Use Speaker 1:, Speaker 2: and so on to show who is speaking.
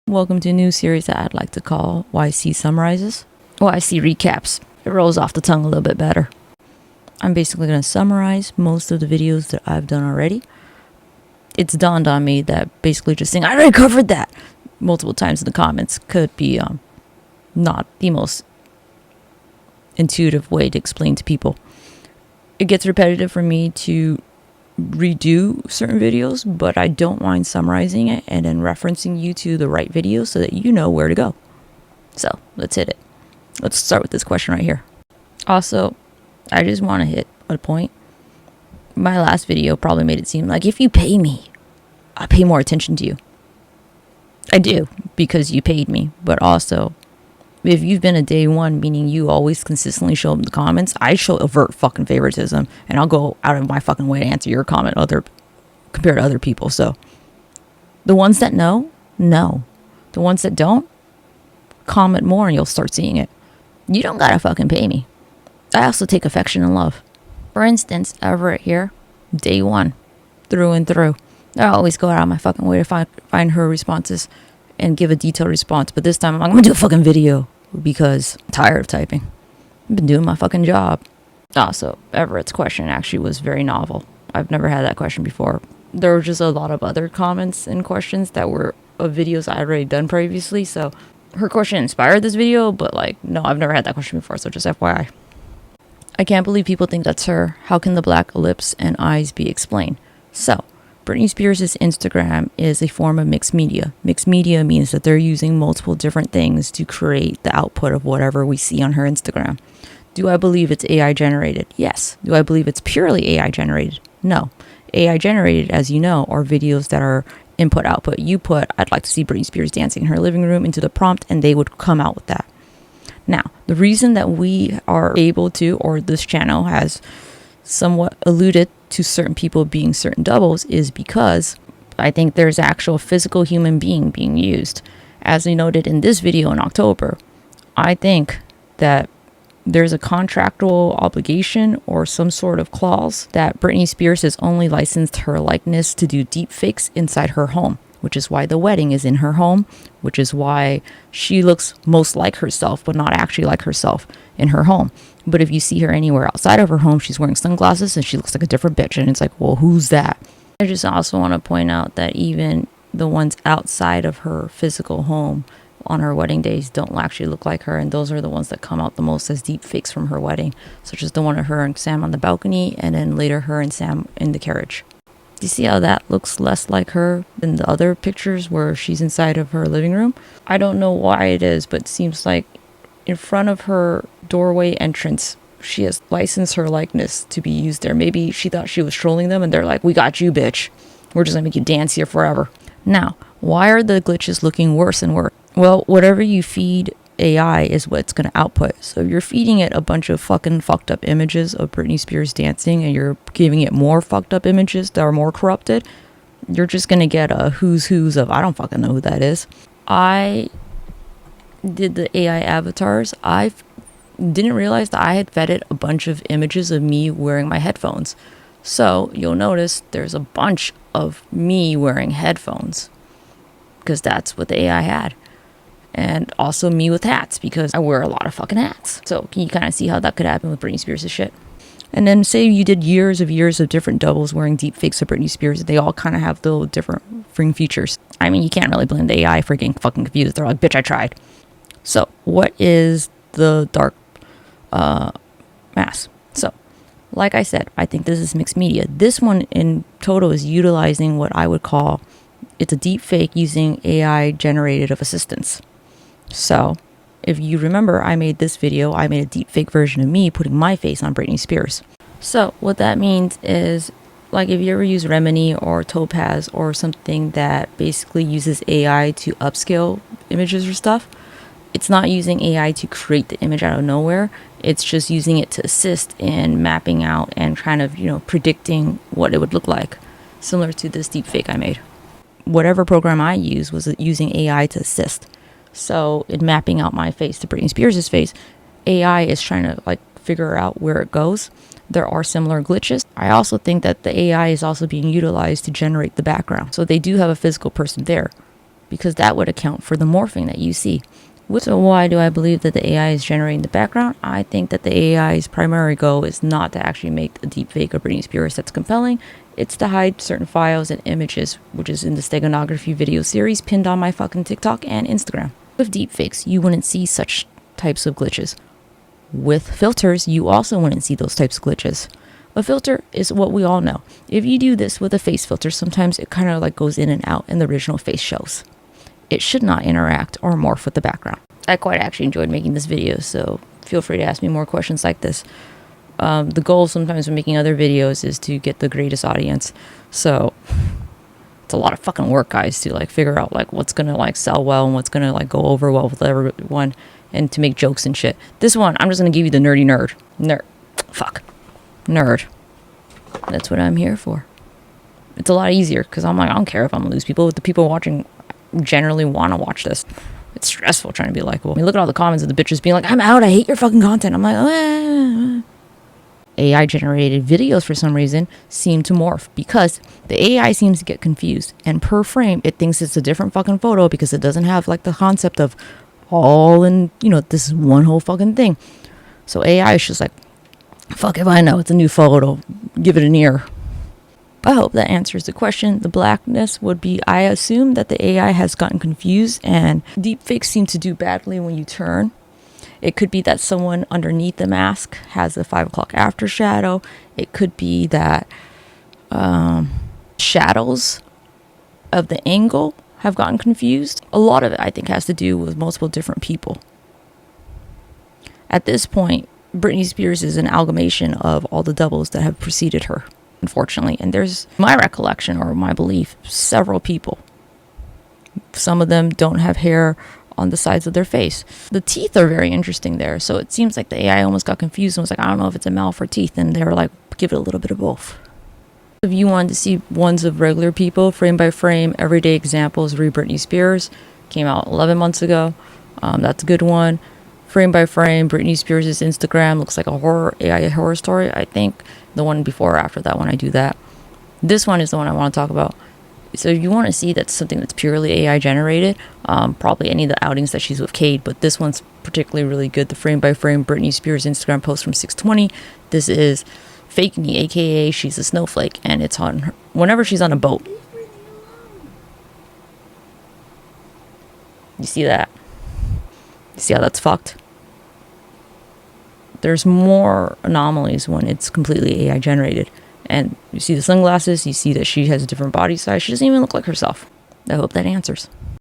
Speaker 1: Welcome to a new series that I'd like to call YC Summarizes. YC Recaps. It rolls off the tongue a little bit better. I'm basically going to summarize most of the videos that I've done already. It's dawned on me that basically just saying, I already covered that multiple times in the comments could be not the most intuitive way to explain to people. It gets repetitive for me to redo certain videos, but I don't mind summarizing it and then referencing you to the right video so that you know where to go. So let's hit it. Let's start with this question right here. Also, I just want to hit a point. My last video probably made it seem like if you pay me, I pay more attention to you. I do, because you paid me, but also if you've been a day one, meaning you always consistently show up in the comments, I show overt fucking favoritism, and I'll go out of my fucking way to answer your comment compared to other people. So the ones that know. The ones that don't, comment more and you'll start seeing it. You don't gotta fucking pay me. I also take affection and love. For instance, Everett here, day one, through and through. I always go out of my fucking way to find her responses and give a detailed response, but this time I'm like, I'm gonna do a fucking video because I'm tired of typing. I've been doing my fucking job. Also, Everett's question actually was very novel. I've never had that question before. There were just a lot of other comments and questions that were of videos I had already done previously, so her question inspired this video, but no, I've never had that question before, so just FYI. I can't believe people think that's her. How can the black lips and eyes be explained? So, Britney Spears' Instagram is a form of mixed media. Mixed media means that they're using multiple different things to create the output of whatever we see on her Instagram. Do I believe it's AI generated? Yes. Do I believe it's purely AI generated? No. AI generated, as you know, are videos that are input-output. You put, I'd like to see Britney Spears dancing in her living room into the prompt, and they would come out with that. Now, the reason that we are able to, or this channel has somewhat alluded to certain people being certain doubles, is because I think there's actual physical human being used. As we noted in this video in October, I think that there's a contractual obligation or some sort of clause that Britney Spears has only licensed her likeness to do deepfakes inside her home, which is why the wedding is in her home, which is why she looks most like herself, but not actually like herself in her home. But if you see her anywhere outside of her home, she's wearing sunglasses and she looks like a different bitch. And it's like, well, who's that? I just also want to point out that even the ones outside of her physical home on her wedding days don't actually look like her. And those are the ones that come out the most as deep fakes from her wedding, such as the one of her and Sam on the balcony, and then later her and Sam in the carriage. Do you see how that looks less like her than the other pictures where she's inside of her living room? I don't know why it is, but it seems like in front of her doorway entrance, she has licensed her likeness to be used there. Maybe she thought she was trolling them and they're like, we got you, bitch. We're just gonna make you dance here forever. Now, why are the glitches looking worse and worse? Well, whatever you feed AI is what it's going to output. So if you're feeding it a bunch of fucking fucked up images of Britney Spears dancing and you're giving it more fucked up images that are more corrupted, you're just going to get a who's of, I don't fucking know who that is. I did the AI avatars. I didn't realize that I had fed it a bunch of images of me wearing my headphones. So you'll notice there's a bunch of me wearing headphones because that's what the AI had. And also me with hats, because I wear a lot of fucking hats. So can you kind of see how that could happen with Britney Spears' shit? And then say you did years of different doubles wearing deep fakes of Britney Spears. They all kind of have little different fring features. I mean, you can't really blame the AI for getting fucking confused. They're like, bitch, I tried. So what is the dark mass? So like I said, I think this is mixed media. This one in total is utilizing what I would call, it's a deep fake using AI generated of assistance. So, if you remember, I made this video, I made a deepfake version of me putting my face on Britney Spears. So, what that means is, like if you ever use Remini or Topaz or something that basically uses AI to upscale images or stuff, it's not using AI to create the image out of nowhere. It's just using it to assist in mapping out and kind of, predicting what it would look like, similar to this deepfake I made. Whatever program I used was using AI to assist. So in mapping out my face to Britney Spears' face, AI is trying to figure out where it goes. There are similar glitches. I also think that the AI is also being utilized to generate the background. So they do have a physical person there, because that would account for the morphing that you see. So why do I believe that the AI is generating the background? I think that the AI's primary goal is not to actually make a deepfake of Britney Spears that's compelling. It's to hide certain files and images, which is in the steganography video series pinned on my fucking TikTok and Instagram. With deepfakes, you wouldn't see such types of glitches. With filters, you also wouldn't see those types of glitches. A filter is what we all know. If you do this with a face filter, sometimes it kind of like goes in and out and the original face shows. It should not interact or morph with the background. I quite actually enjoyed making this video, so feel free to ask me more questions like this. The goal sometimes when making other videos is to get the greatest audience. So it's a lot of fucking work, guys, to like figure out like what's gonna like sell well and what's gonna like go over well with everyone, and to make jokes and shit. This one, I'm just gonna give you the nerdy nerd. Nerd. That's what I'm here for. It's a lot easier because I'm like, I don't care if I'm gonna lose people. The people watching generally want to watch this. It's stressful trying to be likable. I mean, look at all the comments of the bitches being like, I'm out, I hate your fucking content. I'm like, AI generated videos for some reason seem to morph because the AI seems to get confused, and per frame it thinks it's a different fucking photo because it doesn't have like the concept of all in, you know, this is one whole fucking thing. So AI is just like, fuck if I know, it's a new photo, give it an ear. I hope that answers the question. The blackness would be, I assume that the AI has gotten confused, and deepfakes seem to do badly when you turn. It could be that someone underneath the mask has a 5 o'clock after shadow. It could be that shadows of the angle have gotten confused. A lot of it, I think, has to do with multiple different people. At this point, Britney Spears is an amalgamation of all the doubles that have preceded her, unfortunately. And there's, my recollection or my belief, several people. Some of them don't have hair on the sides of their face. The teeth are very interesting there. So it seems like the AI almost got confused and was like, I don't know if it's a mouth or teeth. And they were like, give it a little bit of both. If you wanted to see ones of regular people, frame by frame, everyday examples, read Britney Spears. Came out 11 months ago. That's a good one. Frame by frame, Britney Spears' Instagram looks like a horror, AI horror story. I think the one before or after that one, I do that. This one is the one I want to talk about. So if you want to see that's something that's purely AI generated, probably any of the outings that she's with Cade, but this one's particularly really good. The frame by frame Britney Spears Instagram post from 620. This is Fake Me, aka she's a snowflake, and it's on her whenever she's on a boat. You see that? You see how that's fucked? There's more anomalies when it's completely AI generated. And you see the sunglasses, you see that she has a different body size. She doesn't even look like herself. I hope that answers.